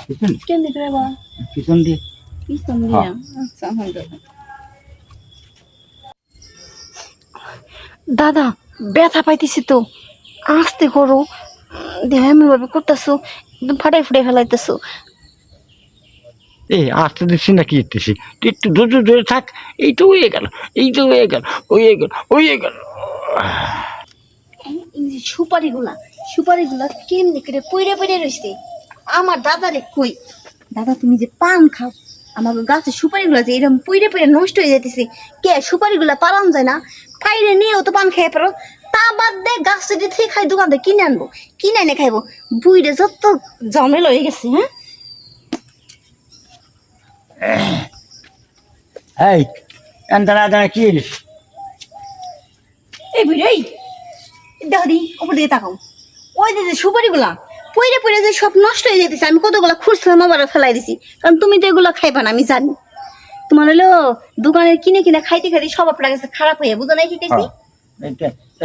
পিছন কেন দিতে বাবা পিছন দিয়ে পিছন দিয়া আচ্ছা হয়ে দাদা ব্যথা পাইতেছি তো আস্তে করো দেহ এমন ভাবে করতেছো একদম ফাটাই ফুটাই ফেলাইতেছো এই আসতে দিচ্ছি না কি ইত্তেছি তুই একটু জোরে জোরে থাক এই তো হয়ে গেল এই তো হয়ে গেল হয়ে গেল হয়ে গেল এই যে সুপারিগুলা কেমনি করে পইরে পইরে রইছে আমার দাদারে কই দাদা তুমি যে পান খাও আমার গাছের সুপারিগুলা যে এরকম পইরে পইরে নষ্ট হয়ে যাইতেছে কে সুপারিগুলা পালান যায় না পাইরে নিয়েও তো পান খেয়ে পারো তা বাদ দে গাছ থেকে খাই দোকান থেকে কিনে আনবো কিনে এনে খাইবো বুইরে যত জমেল হয়ে গেছে হ্যাঁ এই এনতারা দাঁড়া কি এই বুড়ি দেখো দি উপর দিকে তাকাও ওই যে সুপারিগুলা পইরে পইরে যে সব নষ্ট হয়ে যেতেছে আমি কতগুলা খুঁড়ছিলাম আবার ফেলাই দিছি কারণ তুমি তো এগুলো খাইবা না আমি জানি তোমার হলো দোকানের কিনে কিনে খাইতে খাইতে সব আপনার কাছে খারাপ হয়ে বুঝো নাই কি কেছি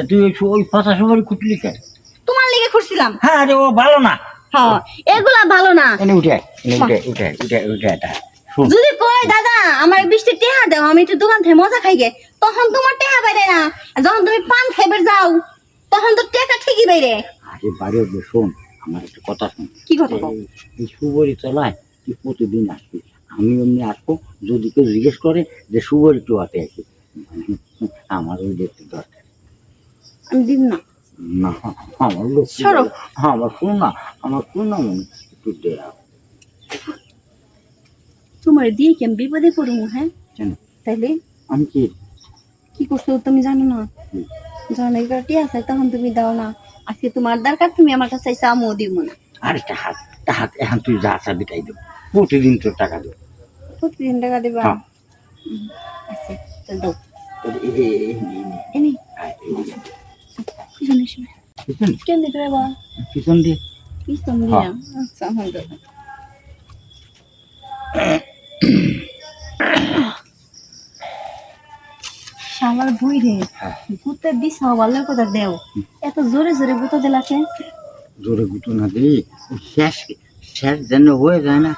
তুই ওই পাতা সুপারি খুঁটলি কে তোমার লেগে খুঁড়ছিলাম হ্যাঁ রে ও ভালো না হ্যাঁ এগুলা ভালো না এনে উঠে উঠে এটা শুন যদি কই দাদা আমার 20টা টাকা দাও আমি একটু দোকান থেকে মজা খাই গে তখন তোমার টাকা বাইরে না আর যখন তুমি পান খাইবে যাও তখন তো টাকা ঠিকই বাইরে আরে বাড়ি শোন আমার একটা কথা শোন কি কথা বল এই সুবরি তলায় তুই প্রতিদিন আসবি আমি এমনি আসবো যদি কেউ জিজ্ঞেস করে যে সুবরি তো হাতে আসি আমার ওই দেখতে দরকার আমি দিব না না আমার লোক সরো আমার শোন না মনে একটু দেয়া তোমার দিয়ে কি আমি বিপদে পড়বো হ্যাঁ কেন তাইলে আমি কি করছো তুমি জানো না যখন এগুলো টিয়া আছে তখন তুমি দাও না আজকে তোমার দরকার তুমি আমার কাছে চাইছো আমিও দিব না আরে টাকা এখন তুই যা চাবি তাই দেবো প্রতিদিন তোর টাকা দেবো প্রতিদিন টাকা দেবা হ্যাঁ। আচ্ছা তাহলে দাও এনে এনে পিছনে এসে পিছন কেন দিতে বাবা পিছন দিয়ে পিছন দিয়া আচ্ছা হয়ে যাবে শালার বই রে গুতে দিস ভালো কথা দেও এত জোরে জোরে গুতো দিলাছে জোরে গুতো না দিই শেষ যেন হয়ে যায় না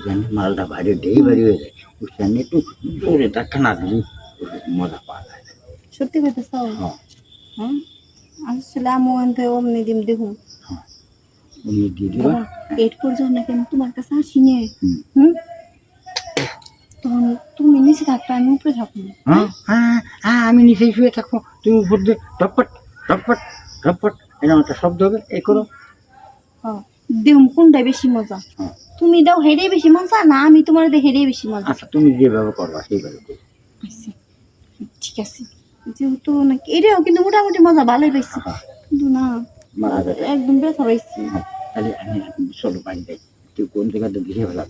যেন মালটা বাইরে বাড়ি হয়ে যায় ওই সেন একটু জোরে ধাক্কা না দিলি মজা পাওয়া যায় না সত্যি কথা চাও হ্যাঁ আসলে আমি আনতে অমনি দিম দেখুন অমনি দিয়ে দিবা পেট পর্যন্ত না কেন তোমার কাছে আসি নিয়ে তখন তুমি নিচে থাকবে আমি উপরে থাকবো হ্যাঁ আমি নিচেই শুয়ে থাকবো তুমি উপর দিয়ে টপট এরকম একটা শব্দ হবে এই করো দেখুন কোনটা বেশি মজা তুমি দাও হেরে বেশি মজা না আমি তোমার দে হেরে বেশি মজা আচ্ছা তুমি যেভাবে করবা সেইভাবে করো আচ্ছা ঠিক আছে যেহেতু নাকি এটাও কিন্তু মোটামুটি মজা ভালোই পাইছি কিন্তু না একদম ব্যথা পাইছি তাহলে আমি চলো বাড়ি যাই তুই কোন জায়গাতে ঘিরে ফেলাম